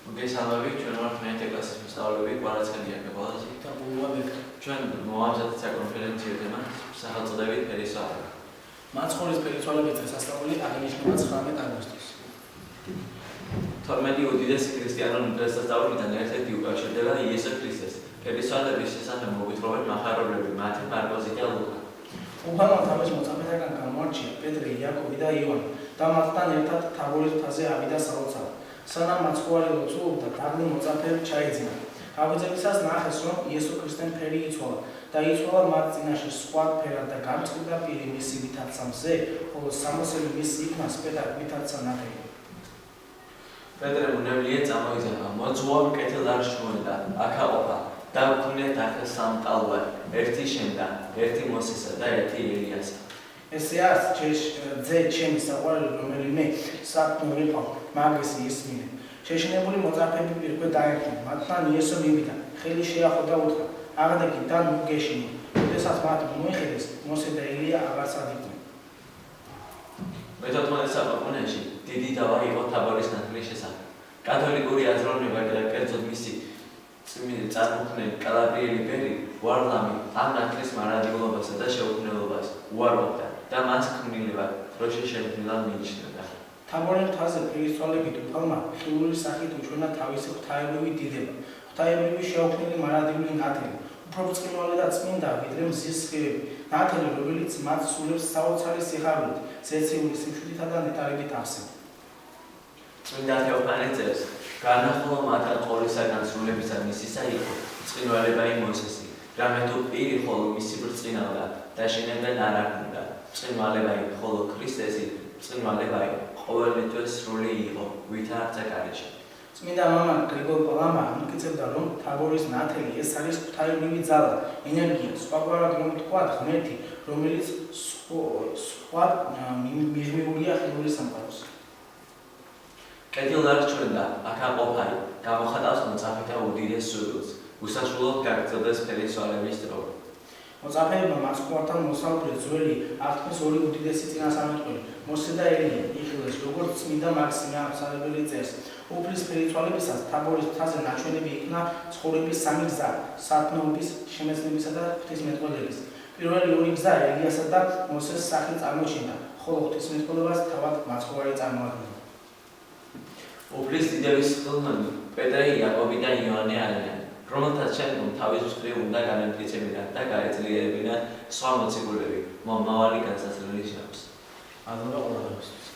მოგესალმებით, ჩვენ ვართ მე-11 კლასის მოსწავლეები, კვარაცხელია მეგობრებო. და ბულვაბეკ. ჩვენ მოვამზადეთ საკონფერენციო თემა სახელწოდებით ფერისვალები. მაცხოვრის ფერისვალების დღესასწაული აღინიშნება 19 აგვისტოს. 12 უდიდესი ქრისტიანული დღესასწაულიდან ერთ-ერთი უკავშირდება იესო ქრისტეს. ფერისვალების შესახებ მოგვითხრობენ მახარებლები მათე, მარკოზი და ლუკა. უფალმა თავის მოწაფეთაგან გამოარჩია პეტრე, იაკობი და იოანე და მათთან ერთად თაბორის მთაზე ავიდა საოცრად. სანამ მაცხოვარი ლოცულობდა, დაღლი მოწაფეები ჩაეძინა. აღიძებისას ნახეს, რომ იესო ქრისტემ ფერი იცვალა და იცვალა მათ წინაშე სხვა ფერად და გამწყდა პირი მისი ვითარცა მზე, ხოლო სამოსელი მის იქნა სპედა ვითარცა ნათელი. პეტრემ უნებლიე წამოიზარდა, მოძღვარ კეთილ არ შმონდა, აქაყოფა და ვქნიათ ახლა სამტალვა, ერთი შენთან, ერთი მოსესა და ერთი ელიასა. ესე არის ძე ჩემი საყვარელი, რომელიმე სათნო იყო, მაგის ისმინე. შეშინებული მოწაფეები პირველ დაერქვა, მათთან იესო მივიდა, ხელი შეახო და უთხრა: აღდეგი და ნუ გეშინო. როდესაც მათ მოიხედეს, მოსე და ელია აღარც ადიდნენ. მე-14 საუკუნეში დიდი დავა იყო თაბორის ნათლის შესახებ. კათოლიკური აზროვნება და კერძოდ მისი წარმოქმნელი კალაბრიელი ბერი ვარლამი ამ ნათლის მარადიულობასა და შეუქმნელობას უარყოფდა და მას ქმნილებად დროშის შემქმნელად მიიჩნევდა. თაბორის მთაზე ფერისცვალებით უფალმა ხილული სახით უჩვენა თავისი ღვთაებრივი დიდება, ღვთაებრივი შეუქმნელი მარადიული ნათელი, უფრო ბრწყინვალე და წმინდა ვიდრე მზის სხივები, ნათელი, რომელიც მათ სულებს საოცარი სიხარულით, ზეციური სიმშვიდითა და ნეტარებით ახსენდა. წმინდა თეოფანე წერს, განახლა მათთან ყოლისაგან სრულებისა მისისა იყო ბრწყინვალება იმ მოსესი, რამე თუ პირი ხოლო მისი ბრწყინავდა და შენებიდან არ აღუნდა. ბრწყინვალება იმ ხოლო ქრისტესი ბრწყინვალება იმ ყოველთვის სრული იყო, ვითარცა გარეშე. წმინდა მამა გრიგოლ პალამა ამტკიცებდა, რომ თაბორის ნათელი ეს არის ღვთაებრივი ძალა, ენერგია, სხვაგვარად რომ ვთქვათ, ღმერთი, რომელიც სხვა მიღმეულია ხილული სამყაროს. კეთილ არ ჩვენდა, აქაყოფაი, გამოხატავს მოწაფეთა უდიდეს სურვილს, უსაშვილოდ გაგრძელდეს ფერისვალების დრო. მოწაფეებმა მაცხოვართან მოსალყრეთ ძველი აღთქმის ორი უდიდესი წინასწარმეტყველი, მოსე და ელია, იხილეს, როგორც წმინდა მაქსიმე აღმსარებელი წერს. უფლის ფერისცვალებისას თაბორის მთაზე ნაჩვენები იქნა ცხოვრების სამი გზა, სათნოების, შემეცნებისა და ღვთისმეტყველების. პირველი ორი გზა ელიასა და მოსეს სახით წარმოჩინდა, ხოლო ღვთისმეტყველებას თავად მაცხოვარი წარმოადგენდა. უფლის დიდების ხელმანი პეტრე, იაკობი და იოანე არიან, რომელთაც შემდგომ თავის მხრივ უნდა განემტკიცებინათ და გაეძლიერებინათ სხვა მოციქულები, მომავალი განსასწრელი შავს. ადრე ყურადღებას.